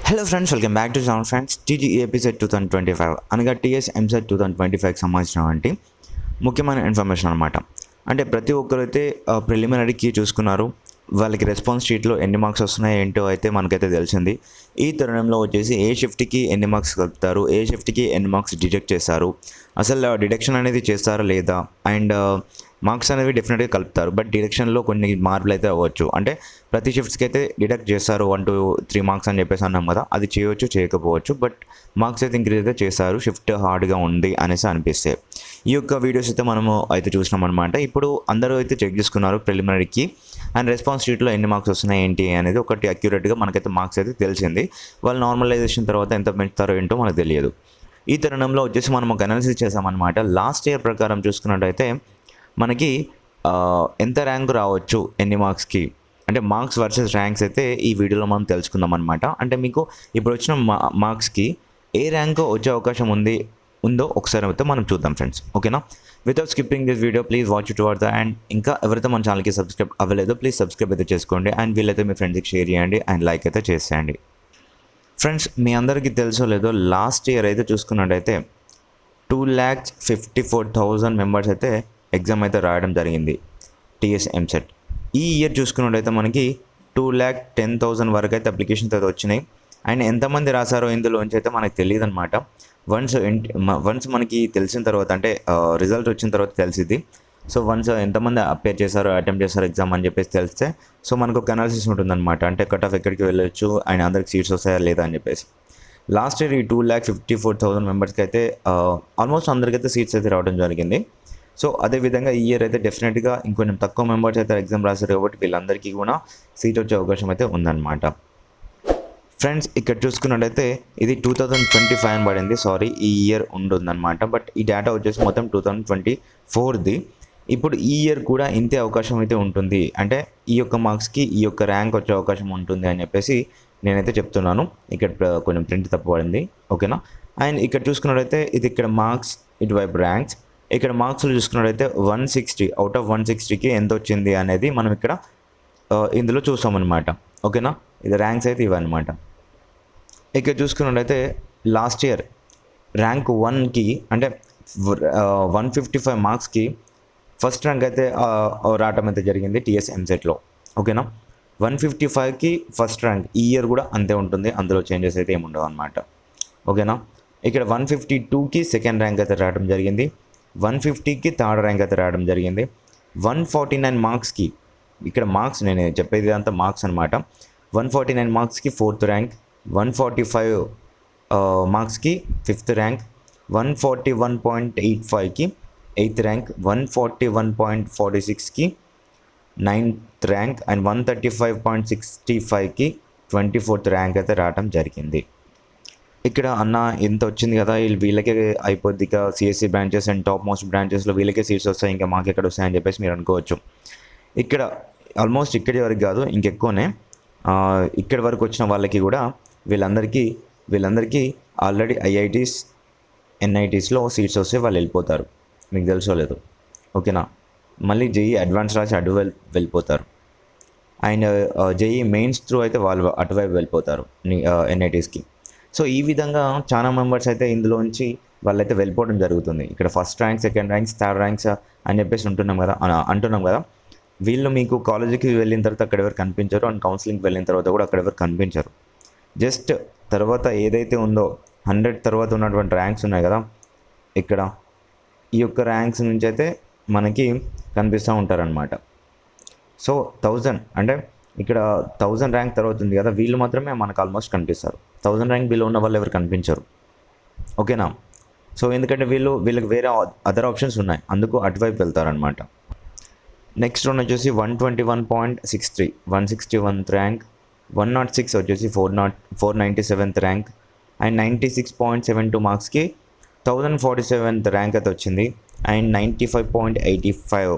Hello friends, welcome back to sound friends. TGEAP CET 2025 అనగా TS EAMCET 2025కి సంబంధించినటువంటి ముఖ్యమైన information అనమాట. అంటే ప్రతి ఒక్కరైతే ప్రిలిమినరీకి చూసుకున్నారు. వాళ్ళకి రెస్పాన్స్ షీట్లో ఎన్ని మార్క్స్ వస్తున్నాయి ఏంటో అయితే మనకైతే తెలిసింది. ఈ తరుణంలో వచ్చేసి ఏ షిఫ్ట్కి ఎన్ని మార్క్స్ కలుపుతారు, ఏ షిఫ్ట్కి ఎన్ని మార్క్స్ డిడక్ట్ చేస్తారు, అసలు డిడక్షన్ అనేది చేస్తారా లేదా, అండ్ మార్క్స్ అనేవి డెఫినెట్గా కలుపుతారు. బట్ డిడక్షన్లో కొన్ని మార్పులు అయితే అవ్వచ్చు. అంటే ప్రతి షిఫ్ట్స్కి అయితే డిడక్ట్ చేస్తారు 1 to 3 మార్క్స్ అని చెప్పేసి అన్నాం కదా, అది చేయవచ్చు చేయకపోవచ్చు. బట్ మార్క్స్ అయితే ఇంక్రీజ్ అయితే చేస్తారు షిఫ్ట్ హార్డ్గా ఉంది అనేసి అనిపిస్తే. ఈ యొక్క వీడియోస్ అయితే మనము అయితే చూసినాం అనమాట. ఇప్పుడు అందరూ అయితే చెక్ చేసుకున్నారు ప్రిలిమినరీకి, అండ్ రెస్పాన్స్ షీట్లో ఎన్ని మార్క్స్ వస్తున్నాయి ఏంటి అనేది ఒకటి అక్యురేట్గా మనకైతే మార్క్స్ అయితే తెలిసింది. వాళ్ళు నార్మలైజేషన్ తర్వాత ఎంత పెంచుతారో ఏంటో మనకు తెలియదు. ఈ తరుణంలో వచ్చేసి మనం ఒక అనాలిసిస్ చేసామన్నమాట. లాస్ట్ ఇయర్ ప్రకారం చూసుకున్నట్టయితే మనకి ఎంత ర్యాంక్ రావచ్చు ఎన్ని మార్క్స్కి, అంటే మార్క్స్ వర్సెస్ ర్యాంక్స్ అయితే ఈ వీడియోలో మనం తెలుసుకుందాం అనమాట. అంటే మీకు ఇప్పుడు వచ్చిన మార్క్స్కి ఏ ర్యాంక్ వచ్చే అవకాశం ఉందో ఒకసారి అయితే మనం చూద్దాం ఫ్రెండ్స్, ఓకేనా. Without skipping this video please watch it word and ఇంకా ఎవరైతే మన ఛానల్కి సబ్స్క్రైబ్ అవ్వలేదో ప్లీజ్ సబ్స్క్రైబ్ అయితే చేసుకోండి, అండ్ వీళ్ళైతే మీ ఫ్రెండ్స్కి షేర్ చేయండి అండ్ లైక్ అయితే చేసేయండి. ఫ్రెండ్స్, మీ అందరికీ తెలుసో లేదో లాస్ట్ ఇయర్ అయితే చూసుకున్నట్టయితే 2,54,000 మెంబర్స్ అయితే ఎగ్జామ్ అయితే రాయడం జరిగింది టీఎస్ ఎంసెట్. ఈ ఇయర్ చూసుకున్నట్టయితే మనకి 2,10,000 వరకు అయితే అప్లికేషన్స్ అయితే వచ్చినాయి. అండ్ ఎంతమంది రాశారో ఇందులోంచి అయితే మనకు తెలియదు అనమాట. వన్స్ మనకి తెలిసిన తర్వాత, అంటే రిజల్ట్ వచ్చిన తర్వాత తెలిసింది. సో వన్స్ ఎంతమంది అపేర్ చేశారో, అటెంప్ట్ చేశారో ఎగ్జామ్ అని చెప్పేసి తెలిస్తే, సో మనకు ఒక అనాలిసిస్ ఉంటుందన్నమాట. అంటే కట్ ఆఫ్ ఎక్కడికి వెళ్ళొచ్చు అండ్ అందరికి సీట్స్ వస్తాయా లేదా అని చెప్పేసి. లాస్ట్ ఇయర్ ఈ 2,54,000 మెంబర్స్కి అయితే ఆల్మోస్ట్ అందరికైతే సీట్స్ అయితే రావడం జరిగింది. సో అదేవిధంగా ఈ ఇయర్ అయితే డెఫినెట్గా ఇంకొంచెం తక్కువ మెంబర్స్ అయితే ఎగ్జామ్ రాశారు కాబట్టి వీళ్ళందరికీ కూడా సీట్ వచ్చే అవకాశం అయితే ఉందన్నమాట. ఫ్రెండ్స్, ఇక్కడ చూసుకున్నట్టయితే ఇది 2025 అని పడింది, సారీ ఈ ఇయర్ ఉంటుందన్నమాట. బట్ ఈ డేటా వచ్చేసి మొత్తం 2024ది. ఇప్పుడు ఈ ఇయర్ కూడా ఇంతే అవకాశం అయితే ఉంటుంది. అంటే ఈ యొక్క మార్క్స్కి ఈ యొక్క ర్యాంక్ వచ్చే అవకాశం ఉంటుంది అని చెప్పేసి నేనైతే చెప్తున్నాను. ఇక్కడ కొంచెం ప్రింట్ తప్పబడింది, ఓకేనా. అండ్ ఇక్కడ చూసుకున్నట్టయితే ఇది ఇక్కడ మార్క్స్, ఇటువైపు ర్యాంక్స్. ఇక్కడ మార్క్స్లో చూసుకున్నట్టయితే 160 అవుట్ ఆఫ్ 160కి ఎంత వచ్చింది అనేది మనం ఇక్కడ ఇందులో చూస్తామన్నమాట, ఓకేనా. ఇది ర్యాంక్స్ అయితే ఇవన్నమాట. ఇక్కడ చూసుకున్నట్టయితే లాస్ట్ ఇయర్ ర్యాంక్ 1కి అంటే 155 మార్క్స్కి ఫస్ట్ ర్యాంక్ అయితే రావటం అయితే జరిగింది టీఎస్ ఎంసెట్లో, ఓకేనా. 155కి ఫస్ట్ ర్యాంక్ ఈ ఇయర్ కూడా అంతే ఉంటుంది, అందులో చేంజెస్ అయితే ఏముండవు అనమాట, ఓకేనా. ఇక్కడ 152కి సెకండ్ ర్యాంక్ అయితే రావడం జరిగింది. 150కి థర్డ్ ర్యాంక్ అయితే రావడం జరిగింది. 149 మార్క్స్కి, ఇక్కడ మార్క్స్ నేను చెప్పేది అంతా మార్క్స్ అనమాట. 149 మార్క్స్కి ఫోర్త్ ర్యాంక్, 145 మార్క్స్కి ఫిఫ్త్ ర్యాంక్, 141.85కి ఎయిత్ ర్యాంక్, 141.46కి నైన్త్ ర్యాంక్, అండ్ 135.65కి 24th ర్యాంక్ అయితే రావడం జరిగింది. ఇక్కడ అన్న ఎంత వచ్చింది కదా, వీళ్ళకే అయిపోద్ది ఇక CSE branches and top most బ్రాంచెస్లో వీళ్ళకే సీట్స్ వస్తాయి, ఇంకా మాకు ఎక్కడ వస్తాయని చెప్పేసి మీరు అనుకోవచ్చు. ఇక్కడ ఆల్మోస్ట్ ఇక్కడి వరకు కాదు, ఇంకెక్కువనే. ఇక్కడి వరకు వచ్చిన వాళ్ళకి కూడా వీళ్ళందరికీ ఆల్రెడీ ఐఐటీస్ ఎన్ఐటీస్లో సీట్స్ వస్తే వాళ్ళు వెళ్ళిపోతారు, మీకు తెలుసో లేదు, ఓకేనా. మళ్ళీ జేఈ అడ్వాన్స్ రాసి వెళ్ళిపోతారు. అండ్ జేఈ మెయిన్స్ త్రూ అయితే వాళ్ళు అటువైపు వెళ్ళిపోతారు ఎన్ఐటీస్కి. సో ఈ విధంగా చాలా మెంబర్స్ అయితే ఇందులోంచి వాళ్ళైతే వెళ్ళిపోవడం జరుగుతుంది. ఇక్కడ first rank, second ranks, third ranks అని చెప్పేసి అంటున్నాం కదా. వీళ్ళు మీకు కాలేజీకి వెళ్ళిన తర్వాత అక్కడ ఎవరు కనిపించరు, అండ్ కౌన్సిలింగ్కి వెళ్ళిన తర్వాత కూడా అక్కడ ఎవరు కనిపించరు. జస్ట్ తర్వాత ఏదైతే ఉందో 100 తర్వాత ఉన్నటువంటి ర్యాంక్స్ ఉన్నాయి కదా, ఇక్కడ ఈ యొక్క ర్యాంక్స్ నుంచి అయితే మనకి కనిపిస్తూ ఉంటారనమాట. సో 1000 అంటే ఇక్కడ 1000 ర్యాంక్ తర్వాత ఉంది కదా, వీళ్ళు మాత్రమే మనకు ఆల్మోస్ట్ కనిపిస్తారు. 1000 ర్యాంక్ బిలో ఉన్న వాళ్ళు ఎవరు కనిపించరు, ఓకేనా. సో ఎందుకంటే వీళ్ళకి వేరే అదర్ ఆప్షన్స్ ఉన్నాయి, అందుకు అటువైపు వెళ్తారనమాట. నెక్స్ట్ వన్ వచ్చేసి 121.63 161th ర్యాంక్, 106 వచ్చేసి 497th ర్యాంక్, అండ్ 96.72 మార్క్స్కి 1047th ర్యాంక్ అయితే వచ్చింది. అండ్ 95.85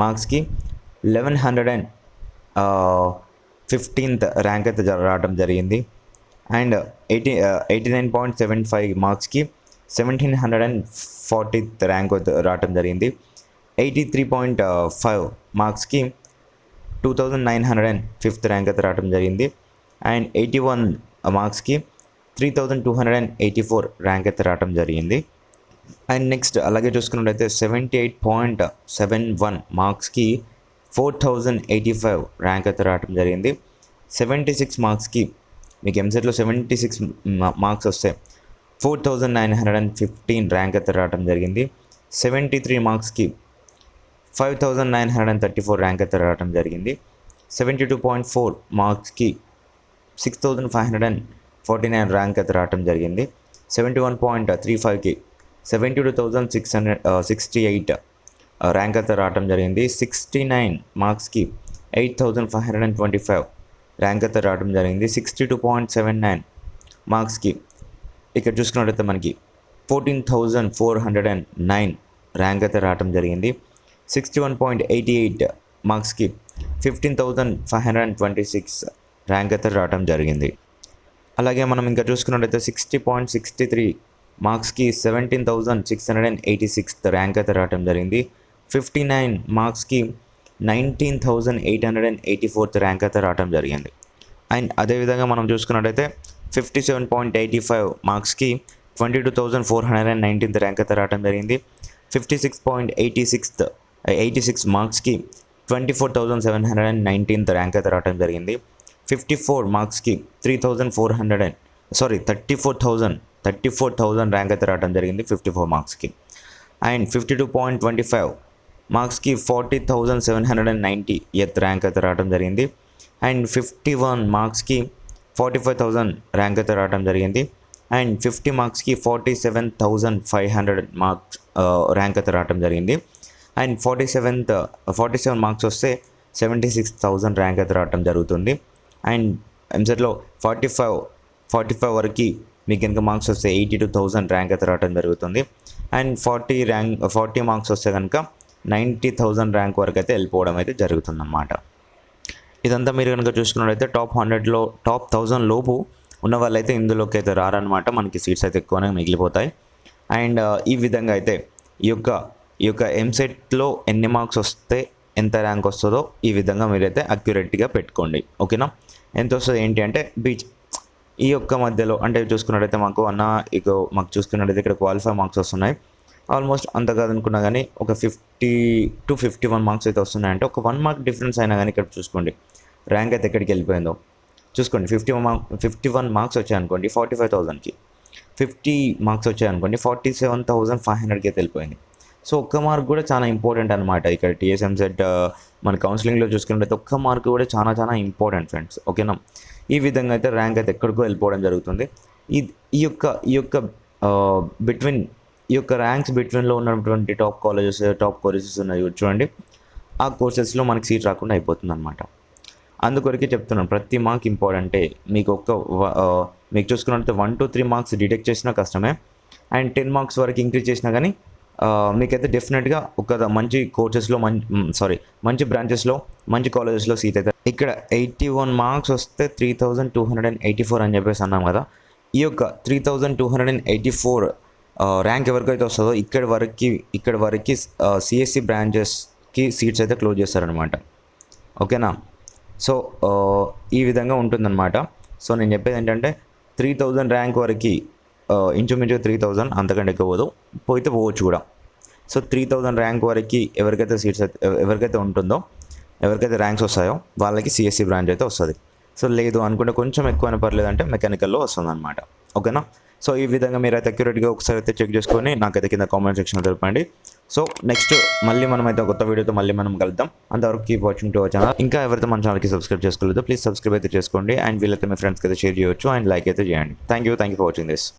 మార్క్స్కి 1115th ర్యాంక్ అయితే రావడం జరిగింది. అండ్ 89.75 మార్క్స్కి 1740th ర్యాంక్ రావడం జరిగింది. 83.5 మార్క్స్కి 2905th ర్యాంక్ అయితే రావడం జరిగింది. అండ్ 81 మార్క్స్కి 3284 ర్యాంక్ అయితే రావడం జరిగింది. అండ్ నెక్స్ట్ అలాగే చూసుకున్నట్లయితే 78.71 మార్క్స్కి 4085 ర్యాంక్ అయితే రావడం జరిగింది. 76 మార్క్స్కి మీకు ఎంసెట్లో 76 మార్క్స్ వస్తే 4915 ర్యాంక్ అయితే రావడం జరిగింది. 73 మార్క్స్కి 5934 ర్యాంక్ అయితే రావడం జరిగింది. 72.4 మార్క్స్కి 6549 ర్యాంక్ అయితే రావడం జరిగింది. 71.35కి 72,668 ర్యాంక్ అయితే రావడం జరిగింది. 69 మార్క్స్కి 8525 ర్యాంక్ అయితే రావడం జరిగింది. 62.79 మార్క్స్కి ఇక్కడ చూసుకున్నట్లయితే మనకి 14,409 ర్యాంక్ అయితే రావడం జరిగింది. 61.88 మార్క్స్కి 15,526 ర్యాంక్ అయితే రావడం జరిగింది. అలాగే మనం ఇంకా చూసుకున్నట్లయితే 60.63 మార్క్స్కి 17,686 ర్యాంక్ అయితే రావడం జరిగింది. 59 మార్క్స్కి 19,884 ర్యాంక్ అయితే రావడం జరిగింది. అండ్ అదేవిధంగా మనం చూసుకున్నట్లయితే 57.85 మార్క్స్కి 22,419 ర్యాంక్ అయితే రావడం జరిగింది. 56.86 మార్క్స్కి 24,719 ర్యాంక్ అయితే రావడం జరిగింది. 54 మార్క్స్కి 34,000 ర్యాంక్ అయితే రావడం జరిగింది 54 మార్క్స్కి. అండ్ 52.25 మార్క్స్కి 40,790 ర్యాంక్ అయితే రావడం జరిగింది. అండ్ 51 మార్క్స్కి 45,000 ర్యాంక్ అయితే రావడం జరిగింది. అండ్ 50 మార్క్స్కి 47,500 మార్క్స్ ర్యాంక్ అయితే రావడం జరిగింది. అండ్ 47 మార్క్స్ వస్తే 76,000 ర్యాంక్ అయితే రావడం జరుగుతుంది. అండ్ ఎంసెట్లో 45 వరకు మీకు కనుక మార్క్స్ వస్తే 82,000 ర్యాంక్ అయితే రావడం జరుగుతుంది. అండ్ 40 మార్క్స్ వస్తే కనుక 90,000 ర్యాంక్ వరకు అయితే వెళ్ళిపోవడం అయితే జరుగుతుంది అన్నమాట. ఇదంతా మీరు కనుక చూసుకున్నట్లయితే టాప్ 100లో టాప్ 1000 లోపు ఉన్న వాళ్ళైతే ఇందులోకి అయితే రారనమాట. మనకి సీట్స్ అయితే ఎక్కువనే మిగిలిపోతాయి. అండ్ ఈ విధంగా అయితే ఈ యొక్క ఎంసెట్లో ఎన్ని మార్క్స్ వస్తే ఎంత ర్యాంక్ వస్తుందో ఈ విధంగా మీరైతే అక్యురేట్గా పెట్టుకోండి. ఓకేనా? ఎంత వస్తుంది ఏంటి అంటే ఈ యొక్క మధ్యలో అంటే చూసుకున్నట్టయితే మాకు చూసుకున్నట్టయితే ఇక్కడ క్వాలిఫై మార్క్స్ వస్తున్నాయి. ఆల్మోస్ట్ అంత కాదనుకున్నా కానీ ఒక 50 to 51 మార్క్స్ అయితే వస్తున్నాయంటే ఒక 1 మార్క్ డిఫరెన్స్ అయినా కానీ ఇక్కడ చూసుకోండి ర్యాంక్ అయితే ఎక్కడికి వెళ్ళిపోయిందో చూసుకోండి. 51 మార్క్స్ వచ్చాయనుకోండి 45,000కి, 50 మార్క్స్ వచ్చాయనుకోండి 47,500కి అయితే వెళ్ళిపోయింది. సో ఒక్క మార్క్ కూడా చాలా ఇంపార్టెంట్ అనమాట. ఇక్కడ టీఎస్ఎంసెట్ మన కౌన్సిలింగ్లో చూసుకున్నట్లయితే ఒక్క మార్క్ కూడా చాలా ఇంపార్టెంట్ ఫ్రెండ్స్. ఓకేనా? ఈ విధంగా అయితే ర్యాంక్ అయితే ఎక్కడికో వెళ్ళిపోవడం జరుగుతుంది. ఈ యొక్క ర్యాంక్స్ బిట్వీన్లో ఉన్నటువంటి టాప్ కాలేజెస్ ఉన్నాయి చూడండి. ఆ కోర్సెస్లో మనకి సీట్ రాకుండా అయిపోతుంది అనమాట. అందుకొరకే చెప్తున్నాను ప్రతి మార్క్ ఇంపార్టెంటే. మీకు మీకు చూసుకున్నట్లయితే 1 to 3 మార్క్స్ డిడక్ట్ చేసినా కష్టమే. అండ్ 10 మార్క్స్ వరకు ఇంక్రీజ్ చేసినా కానీ మీకైతే డెఫినెట్గా ఒక మంచి కోర్సెస్లో మంచి బ్రాంచెస్లో మంచి కాలేజెస్లో సీట్ అయితే. ఇక్కడ 81 మార్క్స్ వస్తే 3,284 అని చెప్పేసి అన్నాం కదా. ఈ యొక్క 3,284 ర్యాంక్ ఎవరికైతే వస్తుందో ఇక్కడ వరకు సిఎస్సి బ్రాంచెస్కి సీట్స్ అయితే క్లోజ్ చేస్తారనమాట. ఓకేనా? సో ఈ విధంగా ఉంటుందన్నమాట. సో నేను చెప్పేది ఏంటంటే 3,000 ర్యాంక్ వరకు ఇంచుమించుగా 3,000 అంతకంటే ఎక్కువ పోవచ్చు కూడా. సో 3,000 ర్యాంక్ వరకు ఎవరికైతే ఉంటుందో ఎవరికైతే ర్యాంక్స్ వస్తాయో వాళ్ళకి సిఎస్సి బ్రాంచ్ అయితే వస్తుంది. సో లేదు అనుకుంటే కొంచెం ఎక్కువైనా పర్లేదు అంటే మెకానికల్లో వస్తుంది అనమాట. ఓకేనా? సో ఈ విధంగా మీరైతే అక్యురేట్గా ఒకసారి అయితే చెక్ చేసుకొని నాకైతే కింద కామెంట్ సెక్షన్లో తెలపండి. సో నెక్స్ట్ మళ్ళీ మనమైతే కొత్త వీడియోతో మనం కలుద్దాం. అంతవరకు keep watching to our channel. ఇంకా ఎవరైతే మన ఛానల్కి సబ్స్క్రైబ్ చేసుకోలేదో ప్లీజ్ సబ్స్క్రైబ్ అయితే చేసుకోండి. అండ్ వీళ్ళైతే మీ ఫ్రెండ్స్కి అయితే షేర్ చేయొచ్చు అండ్ లైక్ అయితే చేయండి. Thank you for watching this.